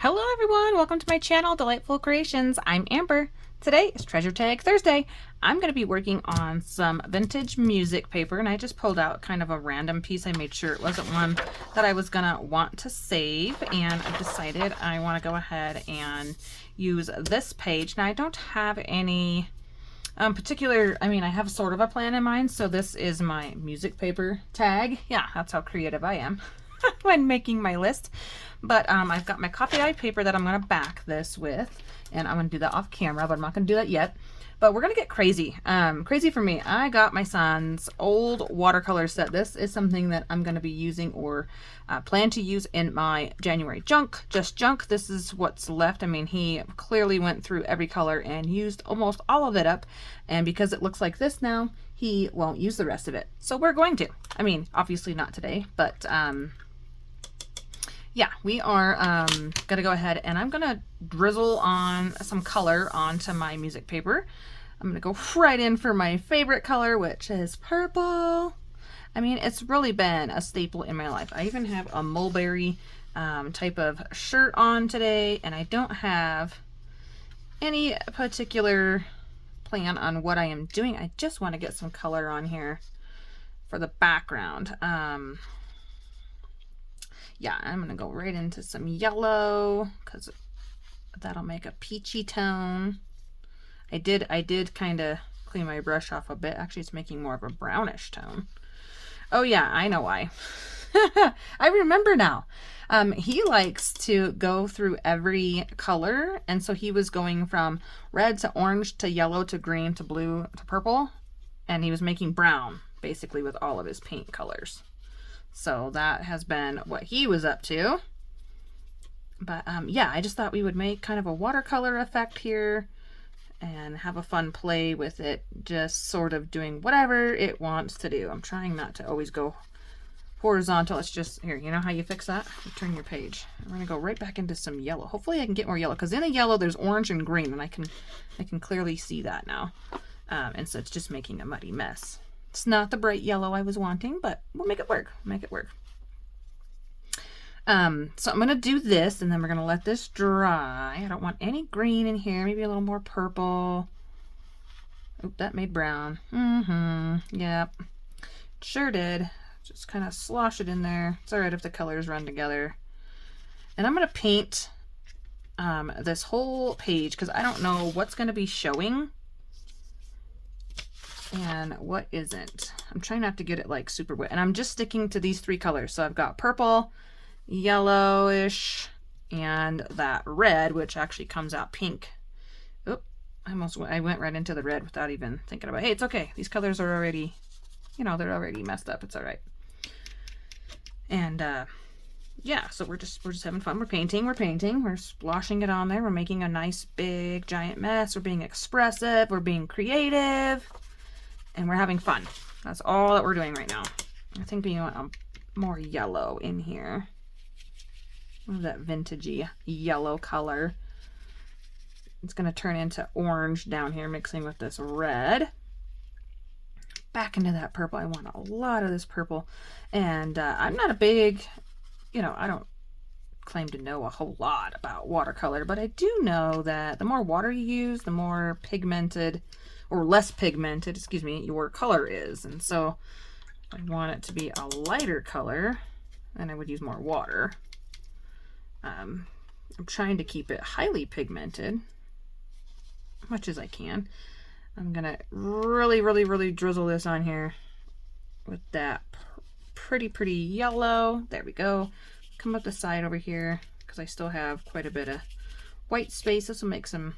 Hello everyone, welcome to my channel, Delightful Creations. I'm Amber. Today is Treasure Tag Thursday. I'm going to be working on some vintage music paper, and I just pulled out kind of a random piece. I made sure it wasn't one that I was going to want to save, and I decided I want to go ahead and use this page. Now I don't have any particular, I have sort of a plan in mind, so this is my music paper tag. Yeah, that's how creative I am when making my list. But I've got my copy dyed paper that I'm going to back this with, and I'm going to do that off camera, but I'm not going to do that yet. But we're going to get crazy. Crazy for me. I got my son's old watercolor set. This is something that I'm going to be using or plan to use in my January junk. Just junk. This is what's left. He clearly went through every color and used almost all of it up. And because it looks like this now, he won't use the rest of it. So we're going to. Obviously not today, but yeah, we are gonna go ahead and I'm gonna drizzle on some color onto my music paper. I'm gonna go right in for my favorite color, which is purple. It's really been a staple in my life. I even have a mulberry type of shirt on today, and I don't have any particular plan on what I am doing. I just want to get some color on here for the background. Yeah, I'm going to go right into some yellow because that'll make a peachy tone. I did kind of clean my brush off a bit. Actually, it's making more of a brownish tone. Oh yeah, I know why. I remember now. He likes to go through every color, and so he was going from red to orange to yellow to green to blue to purple, and he was making brown basically with all of his paint colors. So that has been what he was up to. But yeah, I just thought we would make kind of a watercolor effect here and have a fun play with it, just sort of doing whatever it wants to do. I'm trying not to always go horizontal. It's just, here, you know how you fix that? You turn your page. I'm going to go right back into some yellow. Hopefully I can get more yellow, because in the yellow there's orange and green, and I can clearly see that now. And so it's just making a muddy mess. It's not the bright yellow I was wanting, but we'll make it work. Make it work. So I'm going to do this, and then we're going to let this dry. I don't want any green in here. Maybe a little more purple. Oop, that made brown. Yep. Sure did. Just kind of slosh it in there. It's alright if the colors run together. And I'm going to paint this whole page, because I don't know what's going to be showing and what isn't. I'm trying not to get it like super wet, and I'm just sticking to these three colors. So I've got purple, yellowish, and that red, which actually comes out pink. Oop, I went right into the red without even thinking about it. Hey, it's okay. These colors are already, they're already messed up. It's all right. And yeah, so we're just having fun. We're painting. We're splashing it on there. We're making a nice big giant mess. We're being expressive. We're being creative. And we're having fun. That's all that we're doing right now. I think we want more yellow in here. That vintagey yellow color. It's going to turn into orange down here, mixing with this red. Back into that purple. I want a lot of this purple. And I'm not a big, I don't claim to know a whole lot about watercolor, but I do know that the more water you use, the more pigmented, or less pigmented, excuse me, your color is. And so I want it to be a lighter color, and I would use more water. I'm trying to keep it highly pigmented as much as I can. I'm gonna really drizzle this on here with that pretty yellow. There we go. Come up the side over here, because I still have quite a bit of white space. This will make some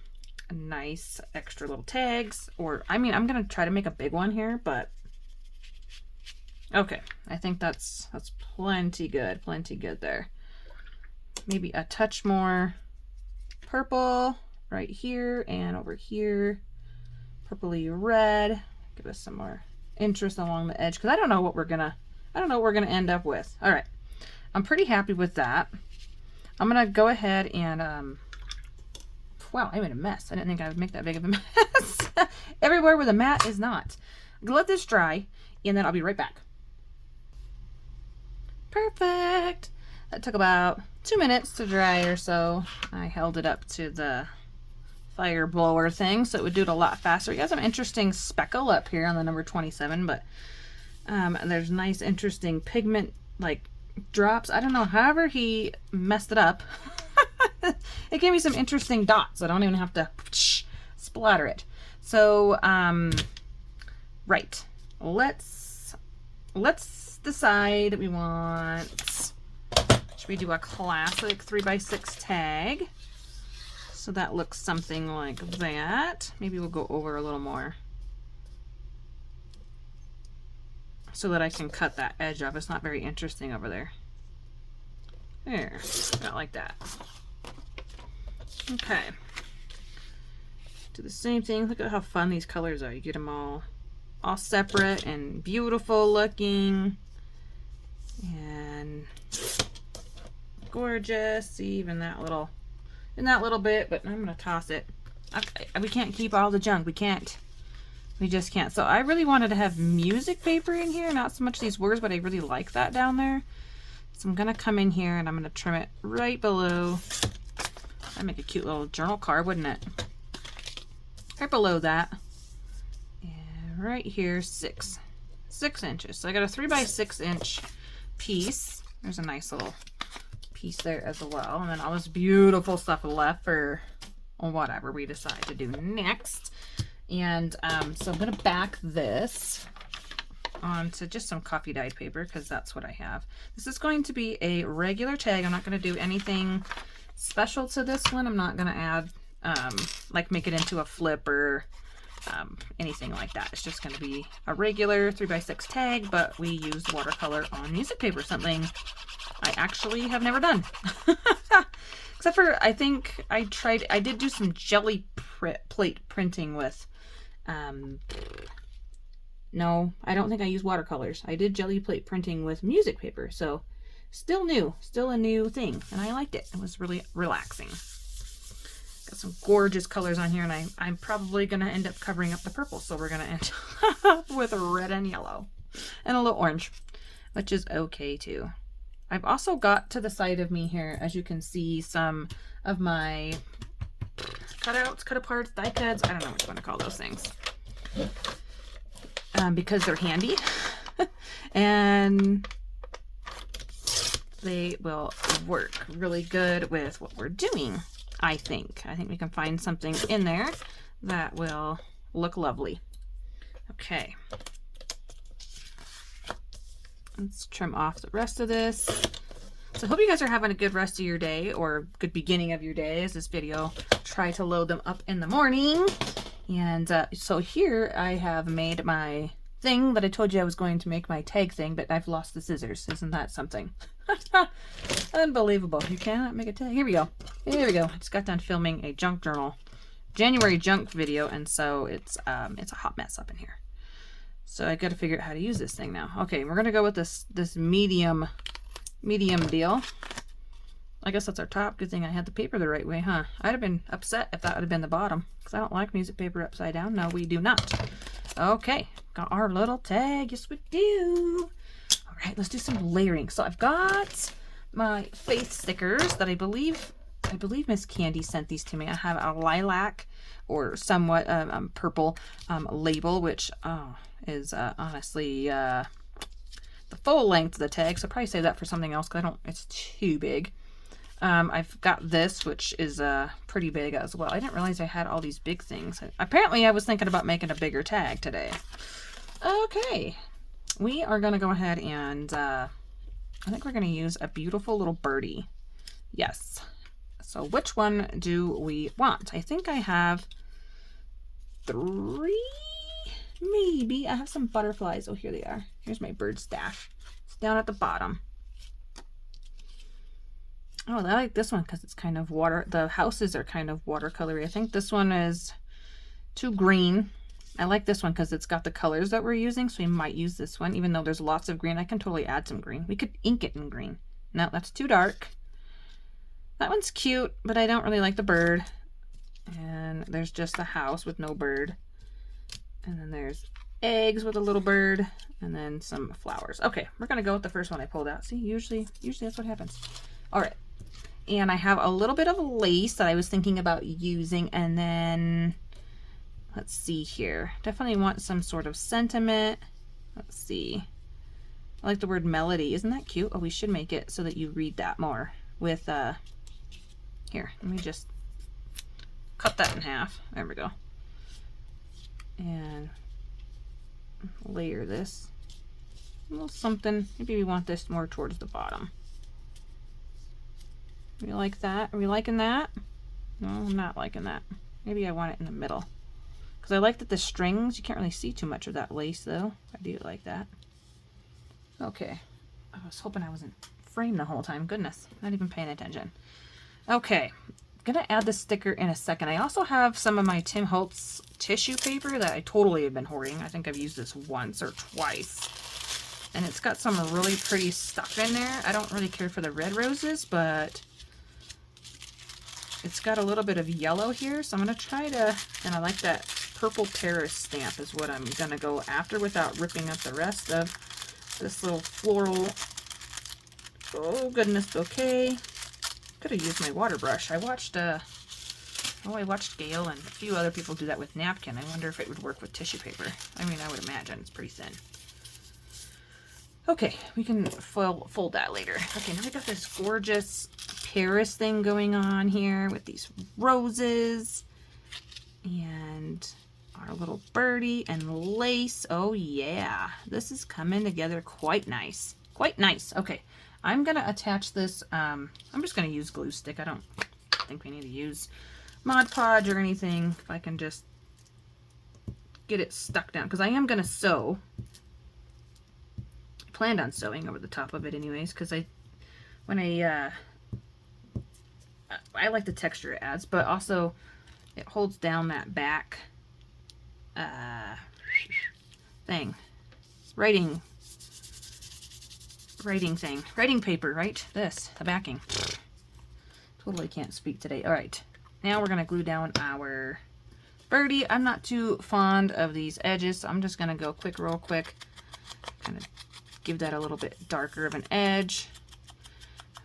nice extra little tags, or I'm gonna try to make a big one here, but okay, I think that's plenty good there. Maybe a touch more purple right here and over here, purpley red. Give us some more interest along the edge, because I don't know what we're gonna end up with. All right, I'm pretty happy with that. I'm gonna go ahead and wow, I made a mess. I didn't think I would make that big of a mess. Everywhere where the mat is not. I'm gonna let this dry, and then I'll be right back. Perfect. That took about 2 minutes to dry or so. I held it up to the fire blower thing so it would do it a lot faster. You got some interesting speckle up here on the number 27, but there's nice interesting pigment like drops. I don't know, however he messed it up. It gave me some interesting dots. I don't even have to splatter it. So right, let's decide we want, should we do a classic 3x6 tag? So that looks something like that. Maybe we'll go over a little more so that I can cut that edge off. It's not very interesting over there. There, not like that. Okay. Do the same thing. Look at how fun these colors are. You get them all separate and beautiful looking and gorgeous. See, even that little bit, but I'm gonna toss it. We can't keep all the junk. We just can't. So I really wanted to have music paper in here, not so much these words, but I really like that down there. So I'm gonna come in here and I'm gonna trim it right below. That'd make a cute little journal card, wouldn't it? Right below that. And right here, 6 inches. So I got a 3x6 inch piece. There's a nice little piece there as well. And then all this beautiful stuff left for whatever we decide to do next. And so I'm going to back this onto just some coffee dyed paper because that's what I have. This is going to be a regular tag. I'm not going to do anything special to this one. I'm not going to add like make it into a flip or anything like that. It's just going to be a regular 3x6 tag, but we use watercolor on music paper, something I actually have never done. Except for, I think I did do some jelly plate printing with, no, I don't think I used watercolors. I did jelly plate printing with music paper, so still new, still a new thing, and I liked it. It was really relaxing. Got some gorgeous colors on here, and I'm probably going to end up covering up the purple, so we're going to end up with red and yellow and a little orange, which is okay too. I've also got to the side of me here, as you can see, some of my cutouts, cut aparts, die cuts, I don't know what you want to call those things, because they're handy and they will work really good with what we're doing. I think we can find something in there that will look lovely. Okay. Let's trim off the rest of this. So I hope you guys are having a good rest of your day or good beginning of your day as this video. Try to load them up in the morning. And so here I have made my thing that I told you I was going to make, my tag thing, but I've lost the scissors. Isn't that something? Unbelievable. You cannot make a tag. Here we go. Here we go. I just got done filming a junk journal, January junk video, and so it's a hot mess up in here. So I got to figure out how to use this thing now. Okay, we're gonna go with this medium deal. I guess that's our top. Good thing I had the paper the right way, huh? I'd have been upset if that would have been the bottom, because I don't like music paper upside down. No, we do not. Okay, got our little tag. Yes, we do. All right, let's do some layering. So I've got my faith stickers that I believe Miss Candy sent these to me. I have a lilac or somewhat purple label, which is honestly the full length of the tag. So I'll probably save that for something else because it's too big. I've got this, which is pretty big as well. I didn't realize I had all these big things. Apparently I was thinking about making a bigger tag today. Okay, we are going to go ahead and I think we're going to use a beautiful little birdie. Yes. So which one do we want? I think I have 3, maybe. I have some butterflies. Oh, here they are. Here's my bird stash. It's down at the bottom. Oh, I like this one because it's kind of water. The houses are kind of watercolory. I think this one is too green. I like this one because it's got the colors that we're using, so we might use this one. Even though there's lots of green, I can totally add some green. We could ink it in green. No, that's too dark. That one's cute, but I don't really like the bird. And there's just a house with no bird. And then there's eggs with a little bird. And then some flowers. Okay, we're going to go with the first one I pulled out. See, usually that's what happens. All right, And I have a little bit of lace that I was thinking about using, and then let's see here. Definitely want some sort of sentiment. Let's see. I like the word melody. Isn't that cute? Oh, we should make it so that you read that more with, here, let me just cut that in half. There we go. And layer this. A little something. Maybe we want this more towards the bottom. You like that? Are we liking that? No, I'm not liking that. Maybe I want it in the middle. Because I like that the strings, you can't really see too much of that lace though. I do like that. Okay. I was hoping I wasn't framed the whole time. Goodness, not even paying attention. Okay. I'm gonna add the sticker in a second. I also have some of my Tim Holtz tissue paper that I totally have been hoarding. I think I've used this once or twice. And it's got some really pretty stuff in there. I don't really care for the red roses, but it's got a little bit of yellow here, so I'm going to try to, and I like that purple Paris stamp is what I'm going to go after without ripping up the rest of this little floral, oh goodness, bouquet. Could have used my water brush. I watched, I watched Gail and a few other people do that with napkin. I wonder if it would work with tissue paper. I mean, I would imagine it's pretty thin. Okay, we can fold that later. Okay, now we got this gorgeous Paris thing going on here with these roses and our little birdie and lace. Oh yeah, this is coming together quite nice. Quite nice. Okay, I'm gonna attach this. I'm just gonna use glue stick. I don't think we need to use Mod Podge or anything. If I can just get it stuck down, because I am gonna sew. Planned on sewing over the top of it anyways, because I like the texture it adds, but also it holds down that back thing, writing thing, writing paper, right? This, the backing. Totally can't speak today. All right, now we're gonna glue down our birdie. I'm not too fond of these edges, so I'm just gonna go real quick, kind of give that a little bit darker of an edge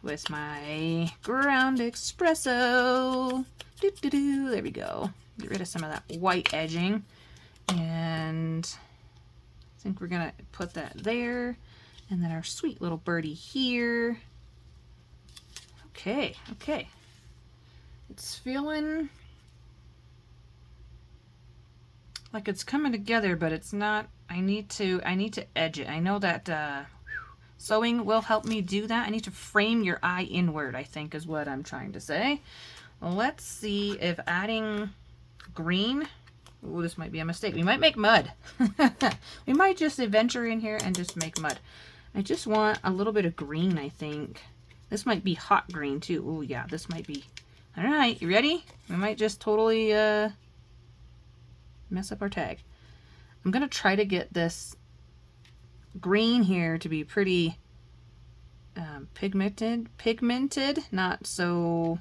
with my ground espresso. There we go. Get rid of some of that white edging. And I think we're gonna put that there. And then our sweet little birdie here. Okay, okay. It's feeling like it's coming together, but it's not. I need to edge it. I know that sewing will help me do that. I need to frame your eye inward, I think is what I'm trying to say. Let's see if adding green, oh, this might be a mistake. We might make mud. We might just venture in here and just make mud. I just want a little bit of green, I think. This might be hot green too. Oh yeah, this might be. All right, you ready? We might just totally mess up our tag. I'm gonna try to get this green here to be pretty pigmented, not so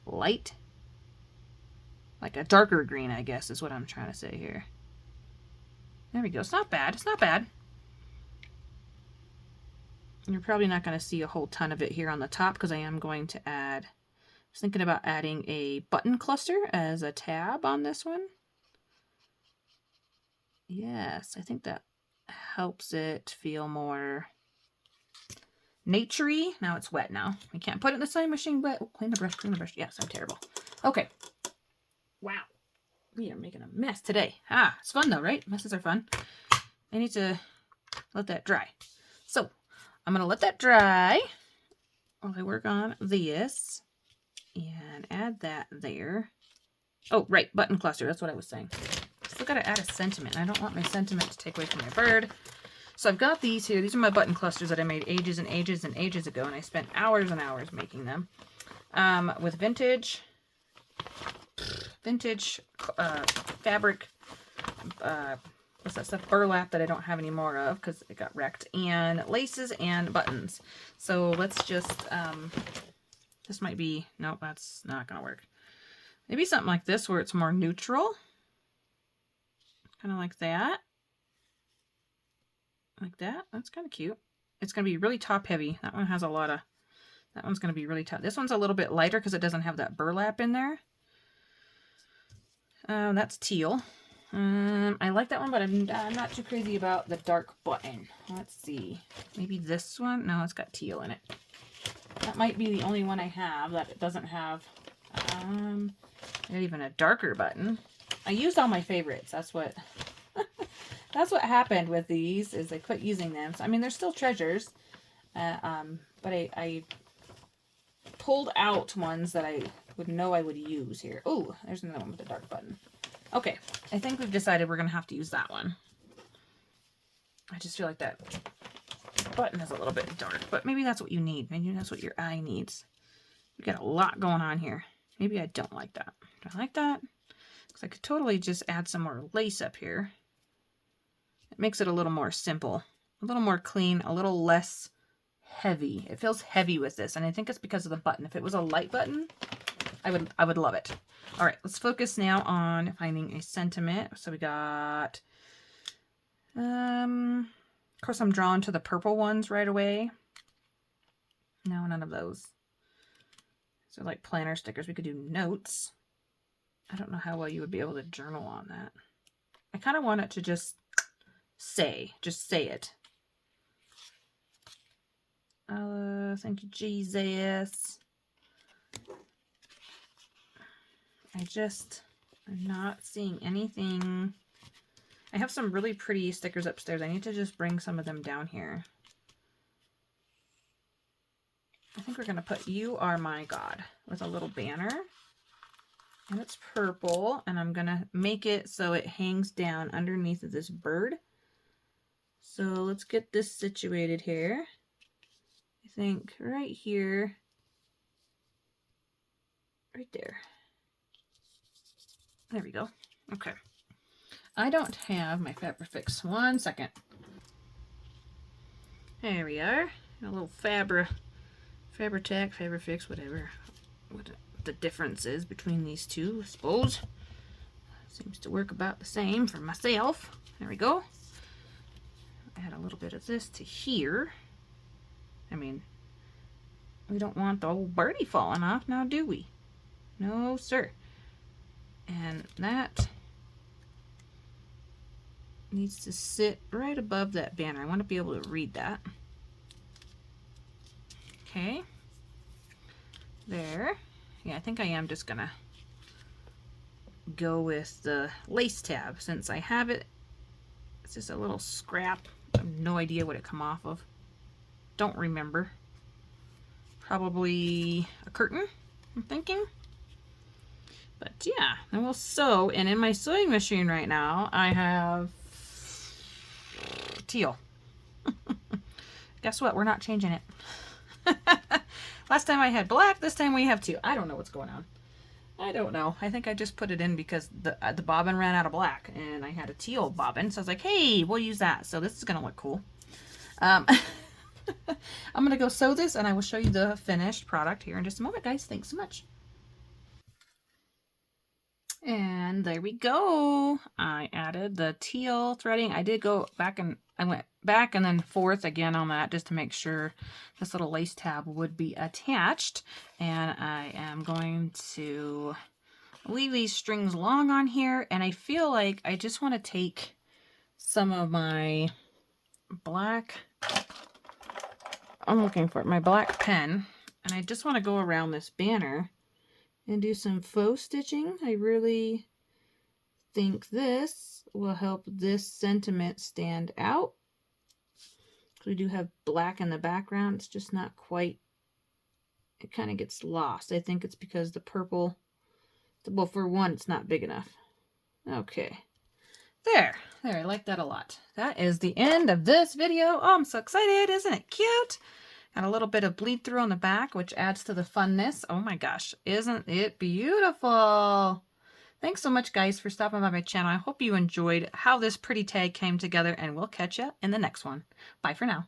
light, like a darker green, I guess is what I'm trying to say here. There we go. It's not bad. It's not bad. You're probably not going to see a whole ton of it here on the top because I am going to add. I was thinking about adding a button cluster as a tab on this one. Yes, I think that helps it feel more naturey. Now it's wet now. We can't put it in the sewing machine wet. Oh, clean the brush, clean the brush. Yes, I'm terrible. Okay. Wow. We are making a mess today. Ah, it's fun though, right? Messes are fun. I need to let that dry. So I'm going to let that dry while I work on this. And add that there. Oh, right, button cluster. That's what I was saying. Still got to add a sentiment. I don't want my sentiment to take away from my bird. So I've got these here. These are my button clusters that I made ages and ages and ages ago, and I spent hours and hours making them. With vintage fabric, what's that stuff? Burlap that I don't have any more of because it got wrecked, and laces and buttons. So let's just... this might be, nope, that's not gonna work. Maybe something like this where it's more neutral. Kind of like that. like that. That's kind of cute. It's going to be really top heavy. That one has a lot of, that one's going to be really top. This one's a little bit lighter because it doesn't have that burlap in there. That's teal. I like that one, but I'm not too crazy about the dark button. Let's see. Maybe this one? No, it's got teal in it. That might be the only one I have that it doesn't have even a darker button. I used all my favorites. That's what that's what happened with these, is I quit using them. So I mean, they're still treasures, but I pulled out ones that I would know I would use here. Oh, there's another one with a dark button. Okay, I think we've decided we're gonna have to use that one. I just feel like that button is a little bit dark, but maybe that's what you need. Maybe that's what your eye needs. We got a lot going on here. Maybe I don't like that. Do I like that? Because I could totally just add some more lace up here. It makes it a little more simple, a little more clean, a little less heavy. It feels heavy with this, and I think it's because of the button. If it was a light button, I would love it. All right, let's focus now on finding a sentiment. So we got, of course, I'm drawn to the purple ones right away. No, none of those. So like planner stickers, we could do notes. I don't know how well you would be able to journal on that. I kind of want it to just say it. Thank you, Jesus. I'm not seeing anything. I have some really pretty stickers upstairs. I need to just bring some of them down here. I think we're going to put "You Are My God" with a little banner. And it's purple. And I'm going to make it so it hangs down underneath of this bird. So let's get this situated here. I think right here. Right there. There we go. Okay. I don't have my Fabrifix. 1 second. There we are. A little Fabritech, Fabrifix, whatever. What the difference is between these two, I suppose. Seems to work about the same for myself. There we go. Add a little bit of this to here. I mean, we don't want the old birdie falling off now, do we? No, sir. And that needs to sit right above that banner. I want to be able to read that. Okay. There. Yeah, I think I am just gonna go with the lace tab since I have it. It's just a little scrap. I have no idea what it come off of. Don't remember. Probably a curtain, I'm thinking. But yeah, then we'll sew. And in my sewing machine right now, I have teal. Guess what? We're not changing it. Last time I had black, this time we have teal. I don't know what's going on. I don't know. I think I just put it in because the bobbin ran out of black and I had a teal bobbin. So I was like, hey, we'll use that. So this is going to look cool. I'm going to go sew this and I will show you the finished product here in just a moment, guys. Thanks so much. And there we go. I added the teal threading. I did go back and I went back and then forth again on that just to make sure this little lace tab would be attached. And I am going to leave these strings long on here. And I feel like I just want to take some of my black, I'm looking for it, my black pen. And I just want to go around this banner and do some faux stitching. I really think this will help this sentiment stand out. We do have black in the background. It's just not quite, it kind of gets lost. I think it's because the purple, well, for one, it's not big enough. Okay. There, I like that a lot. That is the end of this video. Oh, I'm so excited. Isn't it cute? Got a little bit of bleed through on the back, which adds to the funness. Oh my gosh, isn't it beautiful? Thanks so much, guys, for stopping by my channel. I hope you enjoyed how this pretty tag came together, and we'll catch you in the next one. Bye for now.